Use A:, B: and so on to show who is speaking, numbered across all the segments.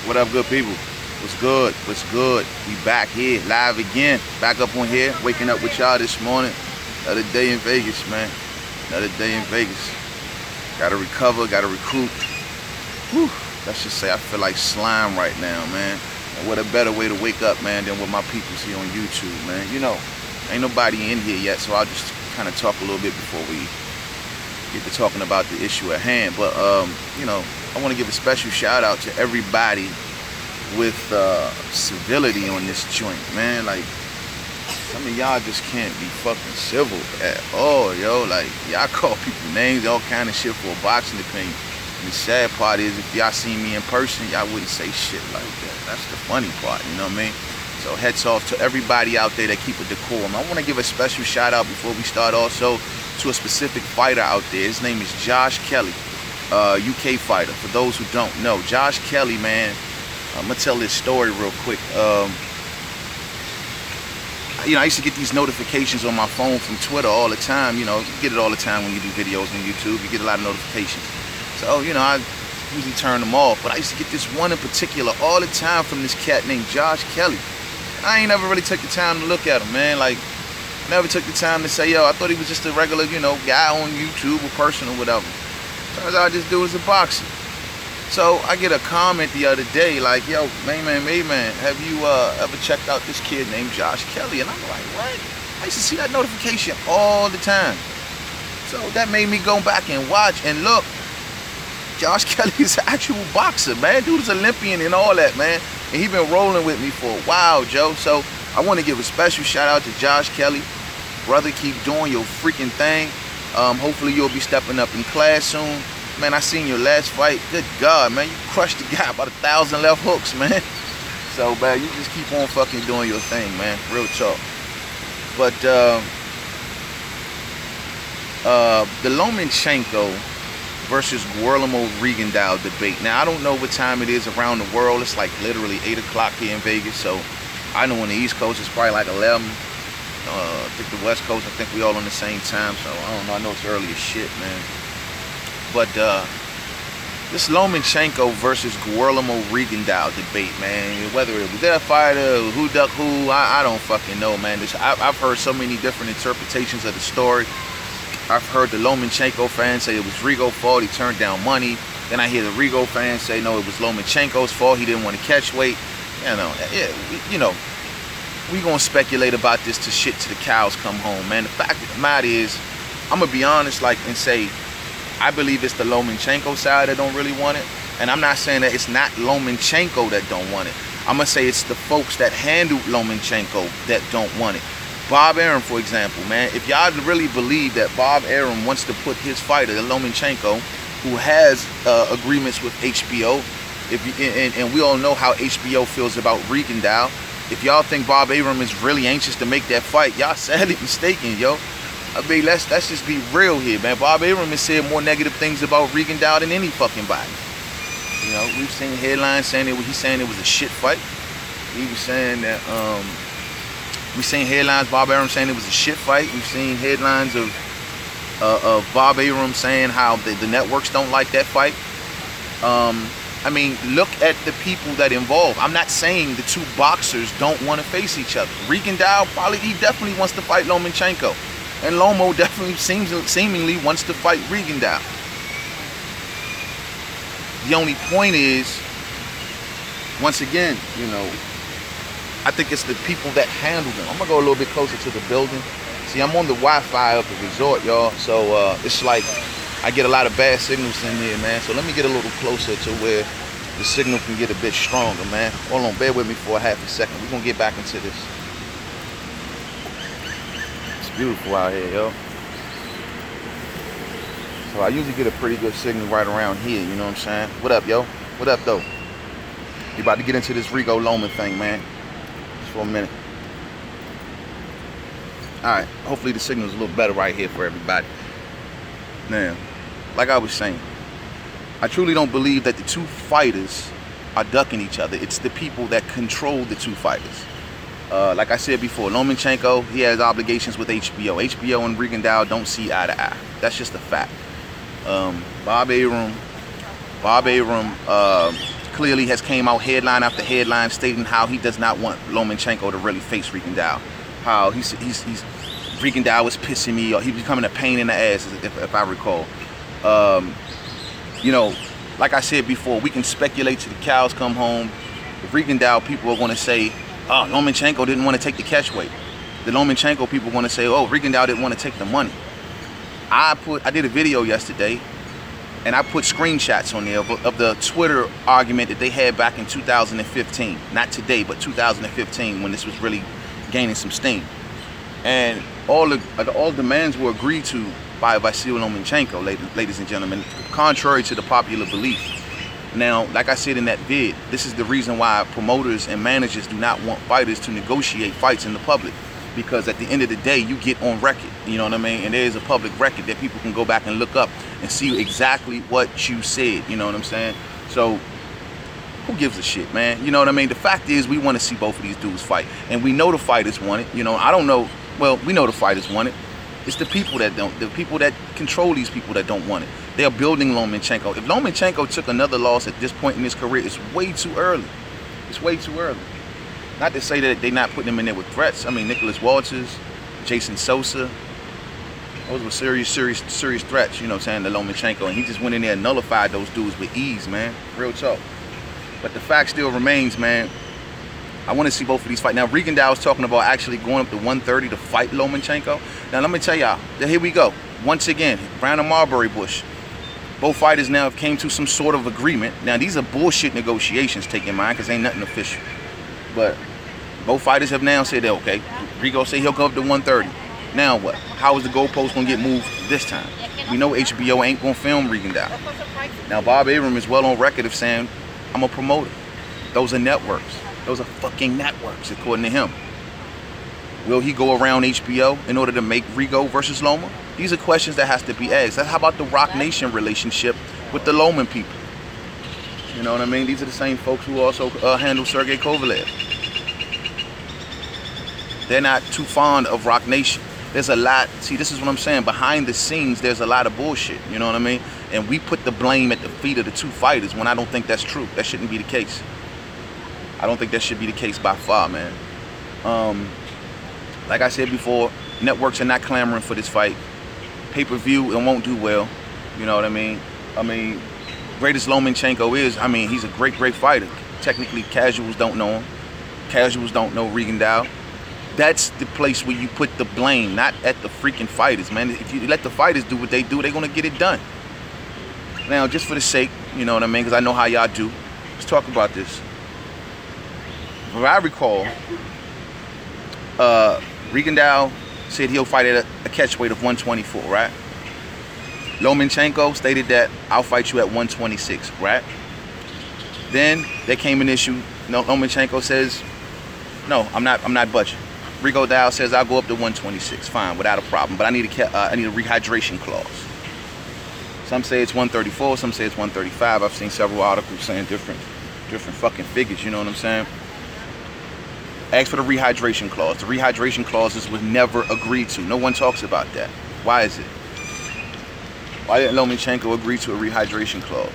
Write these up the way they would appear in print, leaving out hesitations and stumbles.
A: What up, good people? What's good? What's good? We back here, live again. Back up on here, waking up with y'all this morning. Another day in Vegas, man. Another day in Vegas. Gotta recover, gotta recruit. Whew. Let's just say I feel like slime right now, man. And what a better way to wake up, man, than with my people see on YouTube, man. You know, ain't nobody in here yet, so I'll just kind of talk a little bit before we get to talking about the issue at hand. But, you know, I want to give a special shout out to everybody with civility on this joint, man. Like, some of y'all just can't be fucking civil at all, yo. Like, y'all call people names, all kind of shit for a boxing opinion. And the sad part is, if y'all see me in person, y'all wouldn't say shit like that. That's the funny part, you know what I mean? So heads off to everybody out there that keep a decorum. I want to give a special shout out before we start also to a specific fighter out there. His name is Josh Kelly, UK fighter. For those who don't know, Josh Kelly, man, I'm gonna tell this story real quick. You know, I used to get these notifications on my phone from Twitter all the time. You know, you get it all the time when you do videos on YouTube. You get a lot of notifications. So, you know, I usually turn them off. But I used to get this one in particular all the time from this cat named Josh Kelly. I ain't never really took the time to look at him, man. Like, never took the time to say, yo, I thought he was just a regular, you know, guy on YouTube or person or whatever. Turns out this dude is a boxer. So I get a comment the other day like, yo, man, have you ever checked out this kid named Josh Kelly? And I'm like, what? I used to see that notification all the time. So that made me go back and watch and look. Josh Kelly is an actual boxer, man. Dude is Olympian and all that, man. And he been rolling with me for a while, Joe. So I want to give a special shout out to Josh Kelly. Brother, keep doing your freaking thing. Hopefully you'll be stepping up in class soon. Man, I seen your last fight. Good God, man. You crushed the guy about 1,000 left hooks, man. So, man, you just keep on fucking doing your thing, man. Real talk. But, the Lomachenko versus Guillermo Rigondeaux debate. Now, I don't know what time it is around the world. It's like literally 8 o'clock here in Vegas. So, I know on the East Coast it's probably like 11. I think the West Coast, I think we all on the same time. So, I don't know. I know it's early as shit, man. But this Lomachenko versus Guillermo Rigondeaux debate, man, whether it was that fighter, who duck who, I don't fucking know, man. I've heard so many different interpretations of the story. I've heard the Lomachenko fans say it was Rigo's fault, he turned down money. Then I hear the Rigo fans say, no, it was Lomachenko's fault, he didn't want to catch weight. You know, we gonna speculate about this till shit till the cows come home, man. The fact of the matter is, I'm gonna be honest, like, and say, I believe it's the Lomachenko side that don't really want it. And I'm not saying that it's not Lomachenko that don't want it. I'm going to say it's the folks that handled Lomachenko that don't want it. Bob Arum, for example, man. If y'all really believe that Bob Arum wants to put his fighter, the Lomachenko, who has agreements with HBO, and we all know how HBO feels about Rigondeaux, if y'all think Bob Arum is really anxious to make that fight, y'all sadly mistaken, yo. I mean, let's just be real here, man. Bob Arum has said more negative things about Rigondeaux than any fucking body. You know, we've seen headlines saying he's saying it was a shit fight. He was saying that we've seen headlines Bob Arum saying it was a shit fight. We've seen headlines of Bob Arum saying how the networks don't like that fight. I mean, look at the people that involved. I'm not saying the two boxers don't want to face each other. Rigondeaux he definitely wants to fight Lomachenko. And Loma definitely seemingly wants to fight Rigondeaux. The only point is, once again, you know, I think it's the people that handle them. I'm going to go a little bit closer to the building. See, I'm on the Wi-Fi of the resort, y'all. So it's like I get a lot of bad signals in here, man. So let me get a little closer to where the signal can get a bit stronger, man. Hold on, bear with me for a half a second. We're going to get back into this. Beautiful out here, yo. So I usually get a pretty good signal right around here, you know what I'm saying? What up, yo? What up, though? You about to get into this Rigo Loma thing, man. Just for a minute. Alright, hopefully the signal's a little better right here for everybody. Now, like I was saying, I truly don't believe that the two fighters are ducking each other. It's the people that control the two fighters. Like I said before, Lomachenko, he has obligations with HBO. HBO and Rigondeaux don't see eye to eye. That's just a fact. Bob Arum clearly has came out headline after headline stating how he does not want Lomachenko to really face Rigondeaux. How he's Rigondeaux is pissing me off. He's becoming a pain in the ass, if I recall. You know, like I said before, we can speculate till the cows come home. The Rigondeaux people are going to say, oh, Lomachenko didn't want to take the catch weight. The Lomachenko people are going to say, oh, Rigondeaux didn't want to take the money. I did a video yesterday, and I put screenshots on there of the Twitter argument that they had back in 2015. Not today, but 2015, when this was really gaining some steam. And all demands were agreed to by Vasyl Lomachenko, ladies and gentlemen, contrary to the popular belief. Now, like I said in that vid, this is the reason why promoters and managers do not want fighters to negotiate fights in the public. Because at the end of the day, you get on record, you know what I mean? And there is a public record that people can go back and look up and see exactly what you said, you know what I'm saying? So, who gives a shit, man? You know what I mean? The fact is, we want to see both of these dudes fight. And we know the fighters want it, you know? I don't know, well, we know the fighters want it. It's the people that don't, the people that control these people that don't want it. They're building Lomachenko. If Lomachenko took another loss at this point in his career, it's way too early. It's way too early. Not to say that they're not putting him in there with threats. I mean, Nicholas Walters, Jason Sosa, those were serious threats, you know what I'm saying, to Lomachenko. And he just went in there and nullified those dudes with ease, man. Real talk. But the fact still remains, man. I want to see both of these fight. Now, Rigondeaux is talking about actually going up to 130 to fight Lomachenko. Now, let me tell y'all, here we go. Once again, Brown and Marbury Bush. Both fighters now have came to some sort of agreement. Now, these are bullshit negotiations, take in mind, because ain't nothing official. But both fighters have now said, okay, Rigo said he'll go up to 130. Now what? How is the goalpost going to get moved this time? We know HBO ain't going to film Rigondeaux. Now, Bob Arum is well on record of saying, I'm a promoter. Those are networks. Those are fucking networks, according to him. Will he go around HBO in order to make Rigo versus Loma? These are questions that has to be asked. How about the Rock Nation relationship with the Loman people? You know what I mean? These are the same folks who also handle Sergey Kovalev. They're not too fond of Rock Nation. There's a lot, see, this is what I'm saying, behind the scenes, there's a lot of bullshit, you know what I mean? And we put the blame at the feet of the two fighters when I don't think that's true. That shouldn't be the case. I don't think that should be the case by far, man. Like I said before, networks are not clamoring for this fight. Pay-per-view, it won't do well, you know what I mean? Great as Lomachenko is, I mean, he's a great fighter. Technically, casuals don't know him. Casuals don't know Rigondeaux. That's the place where you put the blame, not at the freaking fighters, man. If you let the fighters do what they do, they're going to get it done. Now, just for the sake, you know what I mean, because I know how y'all do, let's talk about this. If I recall, Rigondeaux said he'll fight at a catch weight of 124, right? Lomachenko stated that I'll fight you at 126, right? Then there came an issue. No, Lomachenko says, no, I'm not budging. Rigondeaux says I'll go up to 126, fine, without a problem. But I need a rehydration clause. Some say it's 134, some say it's 135. I've seen several articles saying different fucking figures. You know what I'm saying? Ask for the rehydration clause. The rehydration clauses was never agreed to. No one talks about that. Why is it? Why didn't Lomachenko agree to a rehydration clause?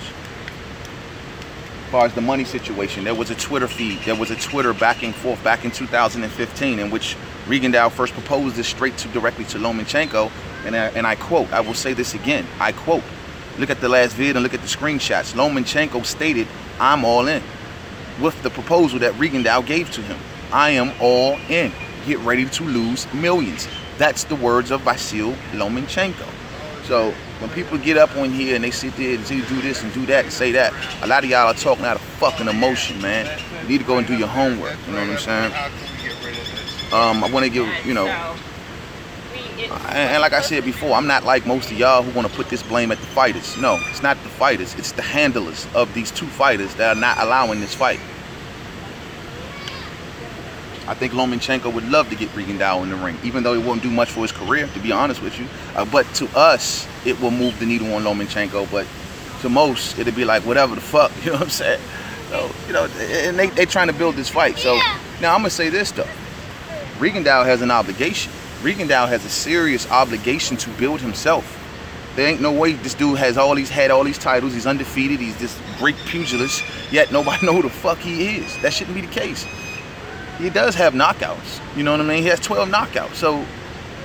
A: As far as the money situation, there was a Twitter feed. There was a Twitter back and forth back in 2015 in which Rigondeaux first proposed this directly to Lomachenko. And I quote, I will say this again, I quote, look at the last vid and look at the screenshots. Lomachenko stated, I'm all in, with the proposal that Rigondeaux gave to him. I am all in. Get ready to lose millions. That's the words of Vasyl Lomachenko. So when people get up on here and they sit there and do this and do that and say that, a lot of y'all are talking out of fucking emotion, man. You need to go and do your homework. You know what I'm saying? I want to give, you know, and like I said before, I'm not like most of y'all who want to put this blame at the fighters. No, it's not the fighters. It's the handlers of these two fighters that are not allowing this fight. I think Lomachenko would love to get Rigondeaux in the ring, even though it won't do much for his career, to be honest with you. But to us, it will move the needle on Lomachenko. But to most, it'll be like, whatever the fuck, you know what I'm saying? So, you know, and they're trying to build this fight. So, now I'm going to say this, though. Rigondeaux has an obligation. Rigondeaux has a serious obligation to build himself. There ain't no way this dude had all these titles. He's undefeated. He's this great pugilist. Yet nobody know who the fuck he is. That shouldn't be the case. He does have knockouts. You know what I mean? He has 12 knockouts. So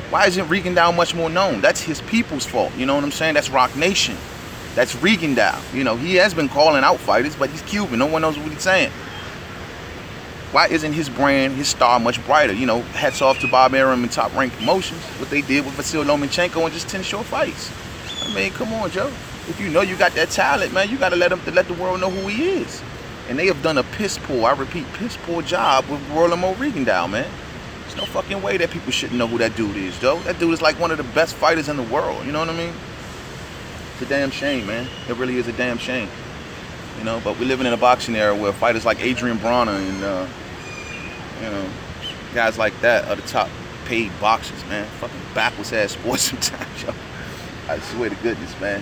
A: why isn't Rigondeaux much more known? That's his people's fault. You know what I'm saying? That's Rock Nation. That's Rigondeaux. You know, he has been calling out fighters, but he's Cuban. No one knows what he's saying. Why isn't his brand, his star much brighter? You know, hats off to Bob Arum and Top Rank Promotions. What they did with Vasil Lomachenko in just 10 short fights. I mean, come on, Joe. If you know you got that talent, man, you got to let the world know who he is. And they have done a piss poor, I repeat, piss poor job with Guillermo Rigondeaux, man. There's no fucking way that people shouldn't know who that dude is, Joe. That dude is like one of the best fighters in the world, you know what I mean? It's a damn shame, man. It really is a damn shame. You know, but we're living in a boxing era where fighters like Adrian Bronner and, you know, guys like that are the top paid boxers, man. Fucking backwards ass sports sometimes, yo. I swear to goodness, man.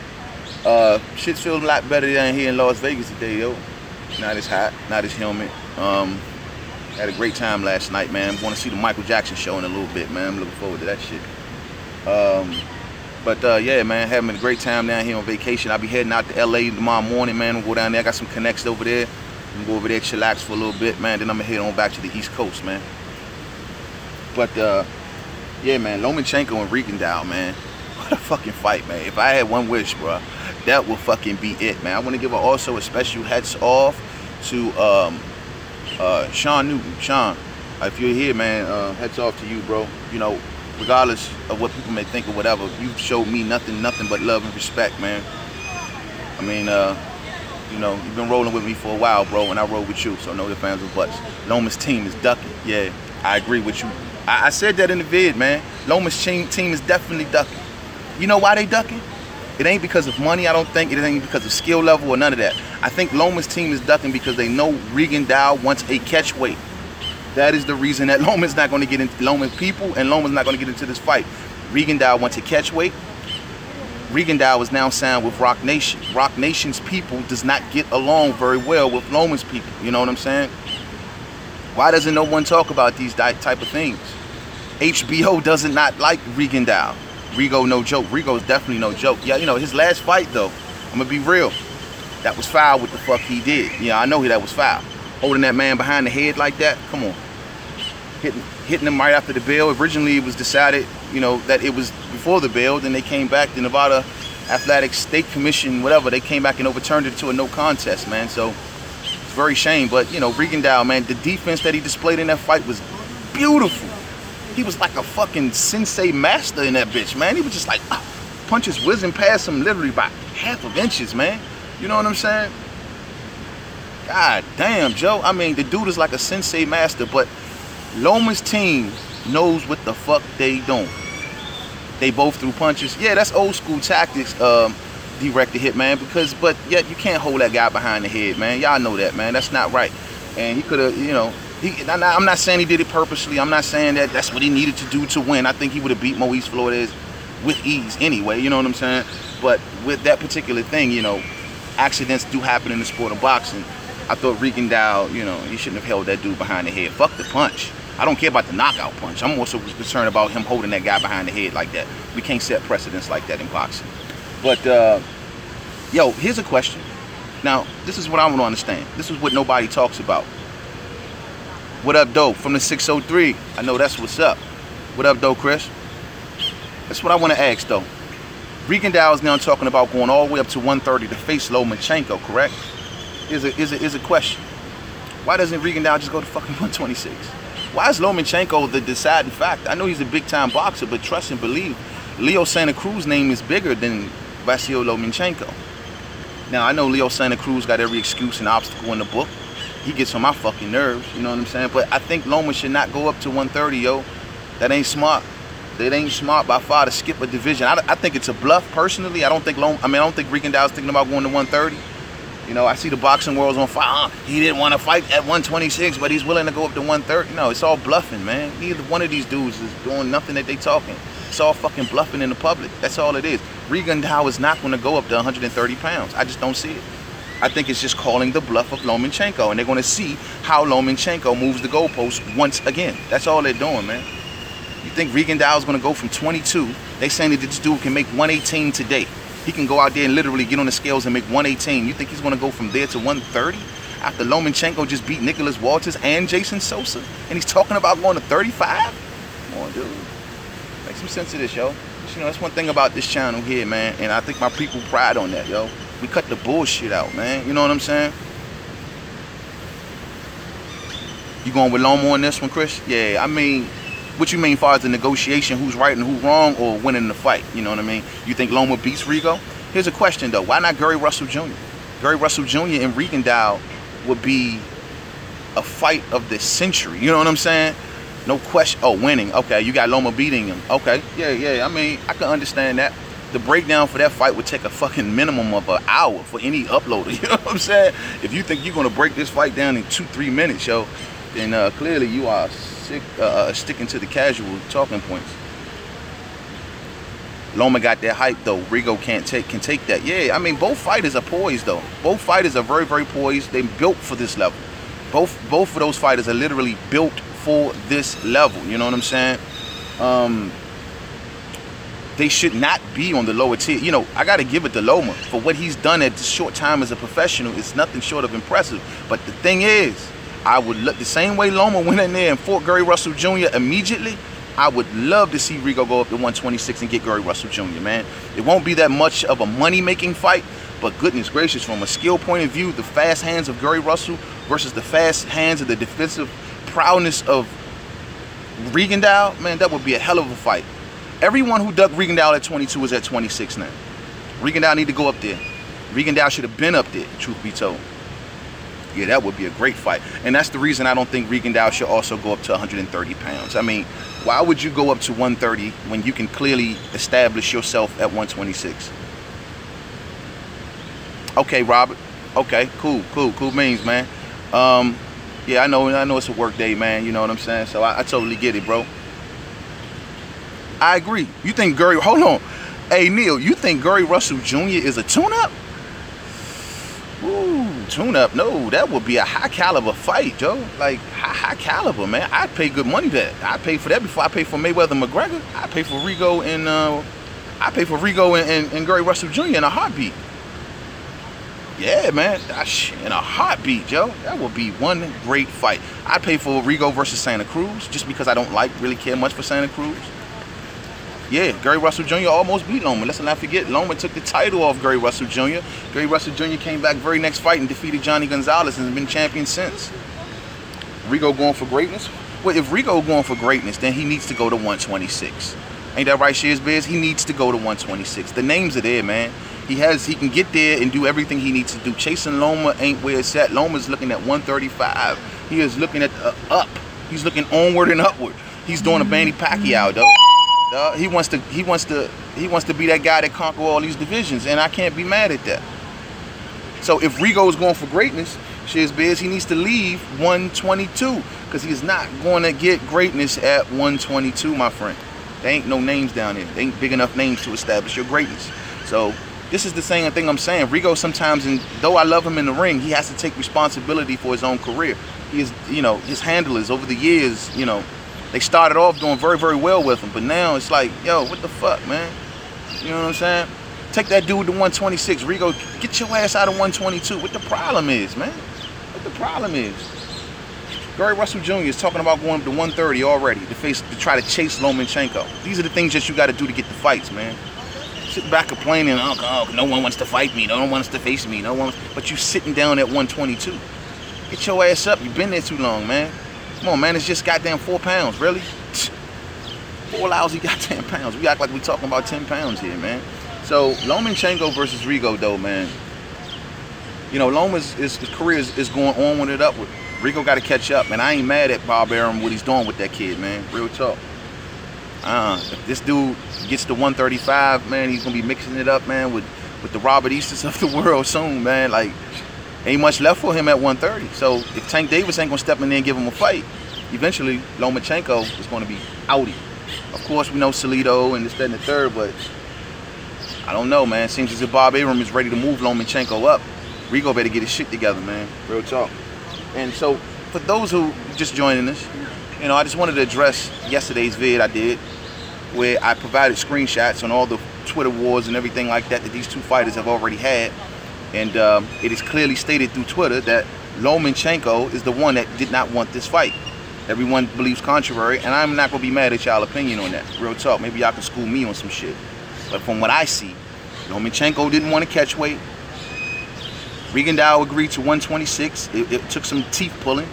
A: Shit's feeling a lot better than here in Las Vegas today, yo. Not as hot, not as humid. Had a great time last night, man. Want to see the Michael Jackson show in a little bit, man. I'm looking forward to that shit. Yeah, man, having a great time down here on vacation. I'll be heading out to LA tomorrow morning, man. We'll go down there. I got some connects over there. I'm gonna go over there, chillax for a little bit, man. Then I'm gonna head on back to the East Coast, man. But yeah, man, Lomachenko and Rigondeaux, man. What a fucking fight, man. If I had one wish, bro, that would fucking be it, man. I want to give also a special hats off to Sean Newton. Sean, if you're here, man, hats off to you, bro. You know, regardless of what people may think or whatever, you've showed me nothing but love and respect, man. I mean, you know, you've been rolling with me for a while, bro, and I roll with you, so know the fans of butts. Loma's team is ducking. Yeah, I agree with you. I said that in the vid, man. Loma's team is definitely ducking. You know why they ducking? It ain't because of money, I don't think. It ain't because of skill level or none of that. I think Loma's team is ducking because they know Rigondeaux wants a catch weight. That is the reason that Loma's not going to get into Loma's people, and Loma's not going to get into this fight. Rigondeaux wants a catch weight. Rigondeaux is now signed with Rock Nation. Rock Nation's people does not get along very well with Loma's people. You know what I'm saying? Why doesn't no one talk about these type of things? HBO does not like Rigondeaux. Rigo no joke. Rigo is definitely no joke. Yeah, you know, his last fight though, I'm gonna be real, that was foul what the fuck he did. Yeah, I know that was foul. Holding that man behind the head like that, come on. Hitting him right after the bell. Originally it was decided, you know, that it was before the bell. Then they came back, the Nevada Athletic State Commission, whatever, they came back and overturned it to a no contest, man. So it's very shame. But you know, Rigondeaux, man, the defense that he displayed in that fight was beautiful. He was like a fucking sensei master in that bitch, man. He was just like, punches whizzing past him literally by half of inches, man. You know what I'm saying? God damn, Joe. I mean, the dude is like a sensei master, but Loma's team knows what the fuck they doing. They both threw punches. Yeah, that's old school tactics, directed hit, man, but yet you can't hold that guy behind the head, man. Y'all know that, man. That's not right. And he could have, you know, I'm not saying he did it purposely. I'm not saying that that's what he needed to do to win. I think he would have beat Moise Flores with ease anyway, you know what I'm saying? But with that particular thing, you know, accidents do happen in the sport of boxing. I thought Rigondeaux, you know, he shouldn't have held that dude behind the head. Fuck the punch. I don't care about the knockout punch. I'm also concerned about him holding that guy behind the head like that. We can't set precedents like that in boxing. But, yo, here's a question. Now, this is what I want to understand. This is what nobody talks about. What up, Doe? From the 603. I know that's what's up. What up, Doe, Chris? That's what I want to ask, though. Rigondeaux is now talking about going all the way up to 130 to face Lomachenko, correct? Is a question. Why doesn't Rigondeaux just go to fucking 126? Why is Lomachenko the deciding factor? I know he's a big-time boxer, but trust and believe, Leo Santa Cruz's name is bigger than Vasil Lomachenko. Now, I know Leo Santa Cruz got every excuse and obstacle in the book. He gets on my fucking nerves, you know what I'm saying? But I think Loma should not go up to 130, yo. That ain't smart. That ain't smart by far to skip a division. I think it's a bluff, personally. I don't think Rigondeaux is thinking about going to 130. You know, I see the boxing world's on fire. He didn't want to fight at 126, but he's willing to go up to 130. No, it's all bluffing, man. Neither one of these dudes is doing nothing that they talking. It's all fucking bluffing in the public. That's all it is. Rigondeaux is not going to go up to 130 pounds. I just don't see it. I think it's just calling the bluff of Lomachenko, and they're going to see how Lomachenko moves the goalposts once again. That's all they're doing, man. You think Rigondeaux is going to go from 22? They saying that this dude can make 118 today. He can go out there and literally get on the scales and make 118. You think he's going to go from there to 130? After Lomachenko just beat Nicholas Walters and Jason Sosa? And he's talking about going to 35? Come on, dude. Make some sense of this, yo. But, you know, that's one thing about this channel here, man. And I think my people pride on that, yo. We cut the bullshit out, man. You know what I'm saying? You going with Loma on this one, Chris? Yeah, I mean, what you mean as far as the negotiation, who's right and who's wrong, or winning the fight? You know what I mean? You think Loma beats Rigo? Here's a question, though. Why not Gary Russell Jr.? Gary Russell Jr. and Rigondeaux would be a fight of the century. You know what I'm saying? No question. Oh, winning. Okay, you got Loma beating him. Okay, yeah. I mean, I can understand that. The breakdown for that fight would take a fucking minimum of an hour for any uploader. You know what I'm saying? If you think you're going to break this fight down in 2-3 minutes, yo, then clearly you are sticking to the casual talking points. Loma got that hype though. Rigo can take that. Yeah, I mean, both fighters are poised though. Both fighters are very, very poised. They built for this level. Both of those fighters are literally built for this level. You know what I'm saying? They should not be on the lower tier. You know, I got to give it to Loma for what he's done at this short time as a professional. It's nothing short of impressive. But the thing is, I would look the same way Loma went in there and fought Gary Russell Jr. immediately. I would love to see Rigo go up to 126 and get Gary Russell Jr., man. It won't be that much of a money-making fight, but goodness gracious, from a skill point of view, the fast hands of Gary Russell versus the fast hands of the defensive prowess of Rigondeaux, man, that would be a hell of a fight. Everyone who ducked Rigondeaux at 22 is at 26 now. Rigondeaux need to go up there. Rigondeaux should have been up there, truth be told. Yeah, that would be a great fight. And that's the reason I don't think Rigondeaux should also go up to 130 pounds. I mean, why would you go up to 130 when you can clearly establish yourself at 126? Okay, Robert. Okay, cool beans, man. Yeah, I know it's a work day, man. You know what I'm saying? So I totally get it, bro. I agree. You think Gary, hold on. Hey, Neil, you think Gary Russell Jr. is a tune-up? Ooh, tune-up? No, that would be a high-caliber fight, Joe. Like, high caliber, man. I'd pay good money for that. I'd pay for that before I pay for Mayweather McGregor. I'd pay for Rigo and Gary Russell Jr. in a heartbeat. Yeah, man. In a heartbeat, Joe. That would be one great fight. I'd pay for Rigo versus Santa Cruz just because I don't really care much for Santa Cruz. Yeah, Gary Russell Jr. almost beat Loma. Let's not forget, Loma took the title off Gary Russell Jr. Gary Russell Jr. came back very next fight and defeated Johnny Gonzalez and has been champion since. Rigo going for greatness? Well, if Rigo going for greatness, then he needs to go to 126. Ain't that right, Shears Biz? He needs to go to 126. The names are there, man. He can get there and do everything he needs to do. Chasing Loma ain't where it's at. Loma's looking at 135. He is looking at up. He's looking onward and upward. He's doing a Manny Pacquiao, though. He wants to be that guy that conquer all these divisions, and I can't be mad at that. So if Rigo is going for greatness, Shiz Biz, he needs to leave 122 because he's not going to get greatness at 122, my friend. There ain't no names down there. They ain't big enough names to establish your greatness. So this is the same thing I'm saying. Rigo sometimes, and though I love him in the ring, he has to take responsibility for his own career. He is, you know, his handlers over the years, you know, they started off doing very, very well with him, but now it's like, yo, what the fuck, man? You know what I'm saying? Take that dude to 126. Rigo, get your ass out of 122. What the problem is, man? What the problem is? Gary Russell Jr. is talking about going up to 130 already to try to chase Lomachenko. These are the things that you got to do to get the fights, man. Sitting back complaining, oh, no one wants to fight me. No one wants to face me. But you sitting down at 122. Get your ass up. You've been there too long, man. Come on, man, it's just goddamn 4 pounds, really? 4 lousy goddamn pounds. We act like we talking about 10 pounds here, man. So, Lomachenko versus Rigo, though, man. You know, Loma's his career is going on with it upward. Rigo got to catch up, man. I ain't mad at Bob Arum, what he's doing with that kid, man. Real talk. If this dude gets to 135, man, he's going to be mixing it up, man, with the Robert Easters of the world soon, man. Like, ain't much left for him at 130. So if Tank Davis ain't gonna step in there and give him a fight, eventually Lomachenko is gonna be outie. Of course, we know Salido and this, that, and the third, but I don't know, man. Seems as if Bob Arum is ready to move Lomachenko up. Rigo better get his shit together, man. Real talk. And so for those who just joining us, You know, I just wanted to address yesterday's vid I did, where I provided screenshots on all the Twitter wars and everything like that these two fighters have already had. And it is clearly stated through Twitter that Lomachenko is the one that did not want this fight. Everyone believes contrary, and I'm not going to be mad at y'all opinion on that. Real talk. Maybe y'all can school me on some shit. But from what I see, Lomachenko didn't want to catch weight. Rigondeaux agreed to 126. It took some teeth pulling.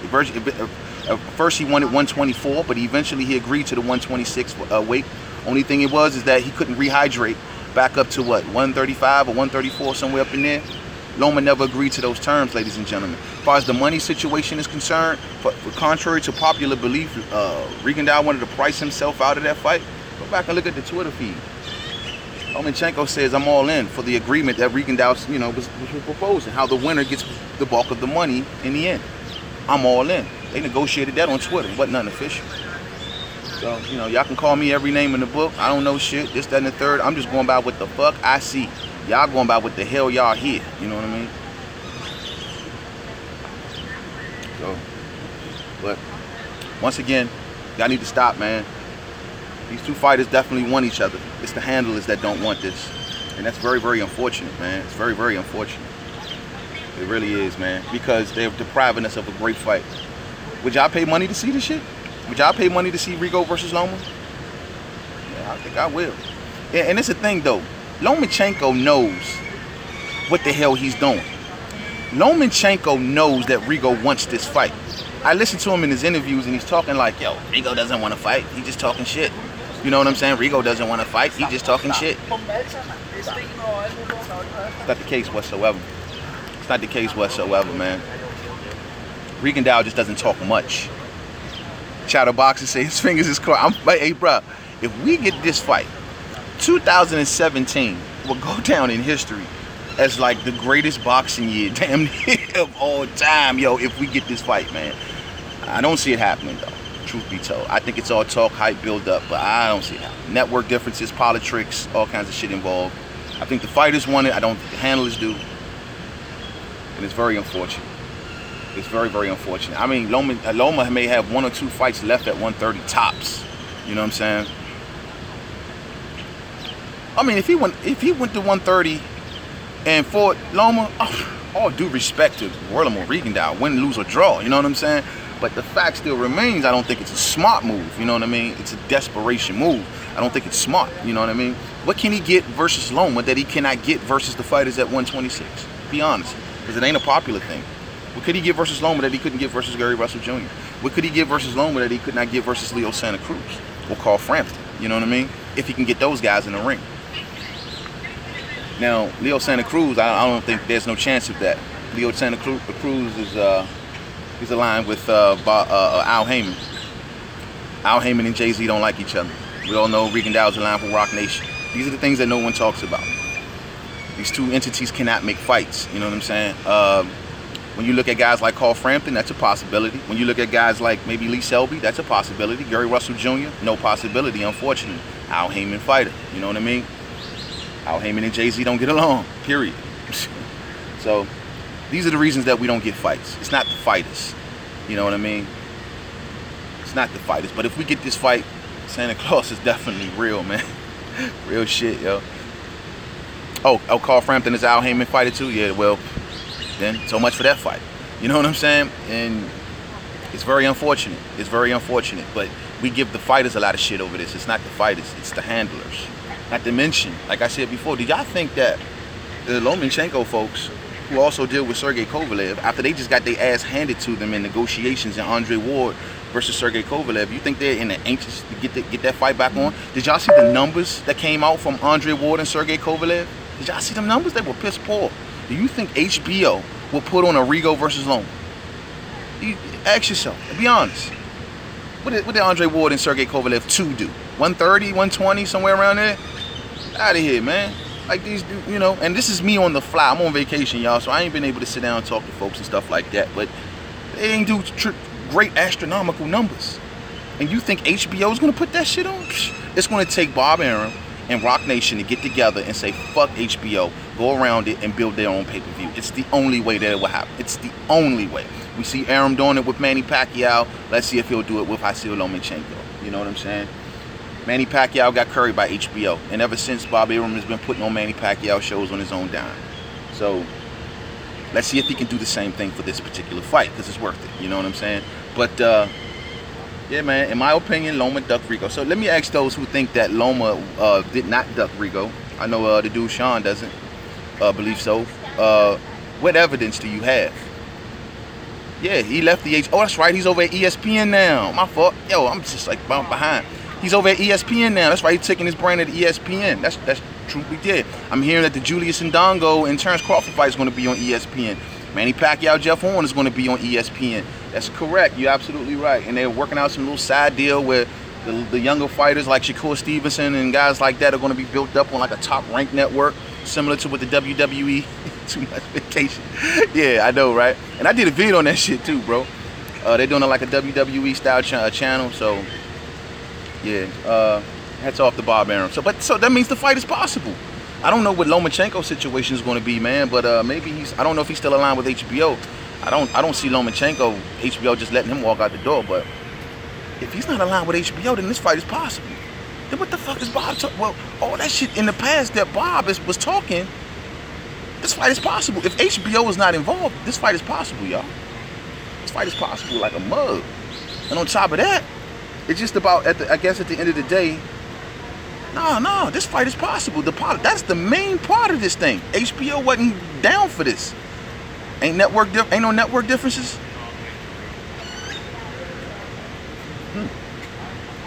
A: First he wanted 124, but eventually he agreed to the 126 weight. Only thing it was is that he couldn't rehydrate back up to what, 135 or 134, somewhere up in there. Loma never agreed to those terms, ladies and gentlemen. As far as the money situation is concerned, for contrary to popular belief, Rigondeaux wanted to price himself out of that fight. Go back and look at the Twitter feed. Lomachenko says, I'm all in for the agreement that Rigondeaux, you know, was proposing, how the winner gets the bulk of the money in the end. I'm all in. They negotiated that on Twitter. It wasn't nothing official. So, you know, y'all can call me every name in the book. I don't know shit, this, that, and the third. I'm just going by what the fuck I see. Y'all going by what the hell y'all hear. You know what I mean? So, but once again, y'all need to stop, man. These two fighters definitely want each other. It's the handlers that don't want this. And that's very, very unfortunate, man. It's very, very unfortunate. It really is, man. Because they're depriving us of a great fight. Would y'all pay money to see this shit? Would y'all pay money to see Rigo versus Loma? Yeah, I think I will. Yeah, and it's a thing, though. Lomachenko knows what the hell he's doing. Lomachenko knows that Rigo wants this fight. I listened to him in his interviews and he's talking like, yo, Rigo doesn't want to fight. He's just talking shit. You know what I'm saying? Rigo doesn't want to fight. He's just talking shit. It's not the case whatsoever. It's not the case whatsoever, man. Rigondeaux just doesn't talk much. Chatterboxer say his fingers is caught. Hey, bro, if we get this fight, 2017 will go down in history as like the greatest boxing year damn near of all time, yo, if we get this fight, man. I don't see it happening, though, truth be told. I think it's all talk, hype, build up, but I don't see it happening. Network differences, politics, all kinds of shit involved. I think the fighters want it. I don't think the handlers do. And it's very unfortunate. It's very, very unfortunate. I mean, Loma may have 1 or 2 fights left at 130 tops. You know what I'm saying? I mean, if he went to 130 and fought Loma, all due respect to Guillermo Rigondeaux, win, lose, or draw. You know what I'm saying? But the fact still remains, I don't think it's a smart move. You know what I mean? It's a desperation move. I don't think it's smart. You know what I mean? What can he get versus Loma that he cannot get versus the fighters at 126? Be honest, because it ain't a popular thing. What could he get versus Loma that he couldn't get versus Gary Russell Jr.? What could he get versus Loma that he could not get versus Leo Santa Cruz or Carl Frampton? You know what I mean? If he can get those guys in the ring. Now, Leo Santa Cruz, I don't think there's no chance of that. Leo Santa Cruz is he's aligned with Al Heyman. Al Heyman and Jay-Z don't like each other. We all know Rigondeaux's aligned with Rock Nation. These are the things that no one talks about. These two entities cannot make fights. You know what I'm saying? When you look at guys like Carl Frampton, that's a possibility. When you look at guys like maybe Lee Selby, that's a possibility. Gary Russell Jr., no possibility, unfortunately. Al Heyman fighter, you know what I mean? Al Heyman and Jay-Z don't get along, period. So these are the reasons that we don't get fights. It's not the fighters, you know what I mean? It's not the fighters. But if we get this fight, Santa Claus is definitely real, man. Real shit, yo. Oh, Carl Frampton is Al Heyman fighter too? Yeah, well, then so much for that fight. You know what I'm saying? And it's very unfortunate. It's very unfortunate. But we give the fighters a lot of shit over this. It's not the fighters. It's the handlers. Not to mention, like I said before, did y'all think that the Lomachenko folks, who also deal with Sergey Kovalev, after they just got their ass handed to them in negotiations in Andre Ward versus Sergey Kovalev, you think they're in the anxious to get that fight back on? Did y'all see the numbers that came out from Andre Ward and Sergey Kovalev? Did y'all see them numbers? They were piss poor. Do you think HBO will put on a Rigo versus Loma? You ask yourself. Be honest. What did Andre Ward and Sergey Kovalev 2 do? 130, 120, somewhere around there? Out of here, man. Like these, you know, and this is me on the fly. I'm on vacation, y'all, so I ain't been able to sit down and talk to folks and stuff like that. But they ain't do great astronomical numbers. And you think HBO is going to put that shit on? It's going to take Bob Arum and Rock Nation to get together and say, fuck HBO, go around it and build their own pay-per-view. It's the only way that it will happen. It's the only way. We see Arum doing it with Manny Pacquiao. Let's see if he'll do it with Vasyl Lomachenko. You know what I'm saying? Manny Pacquiao got curried by HBO, and ever since, Bob Arum has been putting on Manny Pacquiao shows on his own dime. So let's see if he can do the same thing for this particular fight, because it's worth it. You know what I'm saying? But yeah, man, in my opinion, Loma ducked Rigo. So let me ask those who think that Loma did not duck Rigo. I know the dude Sean doesn't believe so. What evidence do you have? Yeah, he left the Oh, that's right. He's over at ESPN now. My fault. Yo, I'm just like behind. He's over at ESPN now. That's right. He's taking his brand at ESPN. That's true. We did. I'm hearing that the Julius Ndongo and Terrence Crawford fight is going to be on ESPN. Manny Pacquiao, Jeff Horn is going to be on ESPN. That's correct. You're absolutely right. And they're working out some little side deal where the younger fighters like Shakur Stevenson and guys like that are going to be built up on like a top-ranked network, similar to what the WWE. Too much vacation. Yeah, I know, right? And I did a video on that shit too, bro. They're doing it like a WWE style channel, so yeah. Hats off to Bob Arum. So that means the fight is possible. I don't know what Lomachenko's situation is going to be, man, but maybe I don't know if he's still aligned with HBO. I don't see Lomachenko, HBO just letting him walk out the door, but if he's not aligned with HBO, then this fight is possible. Then what the fuck is Bob talking? Well, all that shit in the past that Bob was talking, this fight is possible. If HBO is not involved, this fight is possible, y'all. This fight is possible like a mug. And on top of that, it's just about, I guess at the end of the day, no, this fight is possible. That's the main part of this thing. HBO wasn't down for this. Ain't no network differences?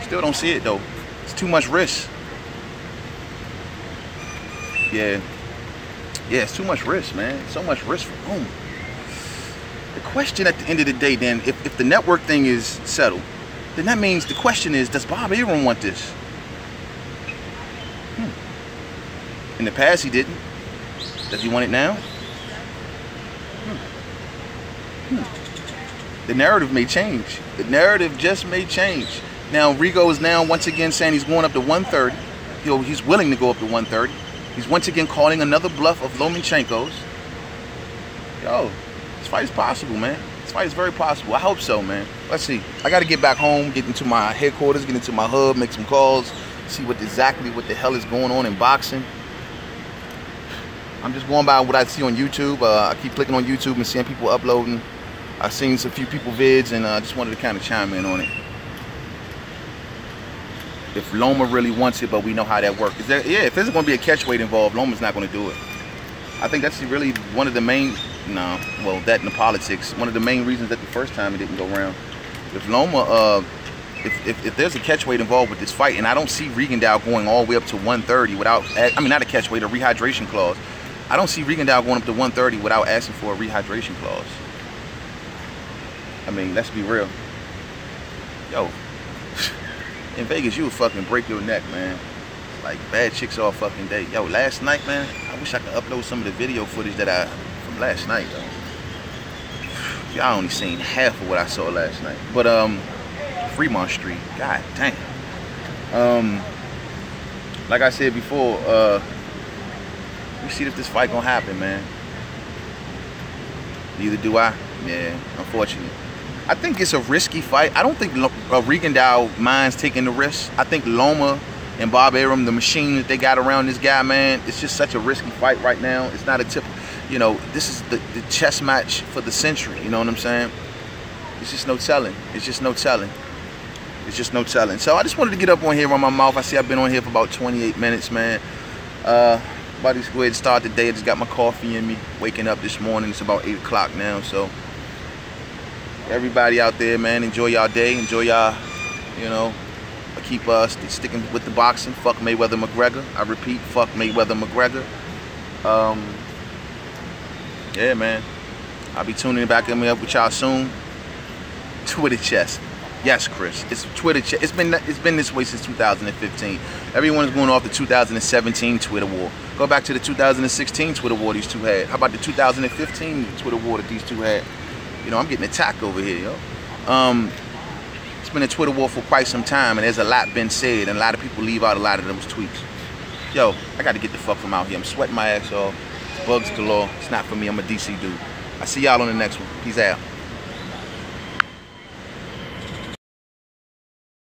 A: Still don't see it though. It's too much risk. Yeah, it's too much risk, man. So much risk for whom? The question at the end of the day, then, if the network thing is settled, then that means the question is, does Bob Arum want this? In the past, he didn't. Does he want it now? The narrative may change. The narrative just may change. Now, Rigo is now once again saying he's going up to 130. He's willing to go up to 130. He's once again calling another bluff of Lomachenko's. Yo, this fight is possible, man. This fight is very possible. I hope so, man. Let's see. I got to get back home, get into my headquarters, get into my hub, make some calls, see exactly what the hell is going on in boxing. I'm just going by what I see on YouTube. I keep clicking on YouTube and seeing people uploading. I've seen a few people vids, and I just wanted to kind of chime in on it. If Loma really wants it, but we know how that works. If there's going to be a catch weight involved, Loma's not going to do it. I think that's really one of the main, that and the politics, one of the main reasons that the first time it didn't go around. If Loma, if there's a catch weight involved with this fight, and I don't see Rigondeaux going all the way up to 130 without, not a catch weight, a rehydration clause. I don't see Rigondeaux going up to 130 without asking for a rehydration clause. I mean, let's be real. Yo, in Vegas, you would fucking break your neck, man. Like, bad chicks all fucking day. Yo, last night, man, I wish I could upload some of the video footage that from last night, though. Y'all only seen half of what I saw last night. But, Fremont Street, god damn. Like I said before, we see if this fight gonna happen, man. Neither do I. Yeah, unfortunately. I think it's a risky fight. I don't think Rigondeaux minds taking the risk. I think Loma and Bob Arum, the machine that they got around this guy, man, it's just such a risky fight right now. It's not a this is the chess match for the century. You know what I'm saying? It's just no telling. It's just no telling. It's just no telling. So I just wanted to get up on here on my mouth. I see I've been on here for about 28 minutes, man. About to go ahead and start the day. I just got my coffee in me. Waking up this morning. It's about 8 o'clock now. So everybody out there, man, enjoy y'all day. Enjoy y'all, keep sticking with the boxing. Fuck Mayweather McGregor. I repeat, fuck Mayweather McGregor. Yeah, man. I'll be tuning back in up with y'all soon. Twitter chess. Yes, Chris. It's Twitter chess. It's been this way since 2015. Everyone's going off the 2017 Twitter war. Go back to the 2016 Twitter war these two had. How about the 2015 Twitter war that these two had? I'm getting attacked over here, yo. It's been a Twitter war for quite some time, and there's a lot been said, and a lot of people leave out a lot of those tweets. Yo, I got to get the fuck from out here. I'm sweating my ass off. It's bugs galore. It's not for me. I'm a DC dude. I see y'all on the next one. Peace out.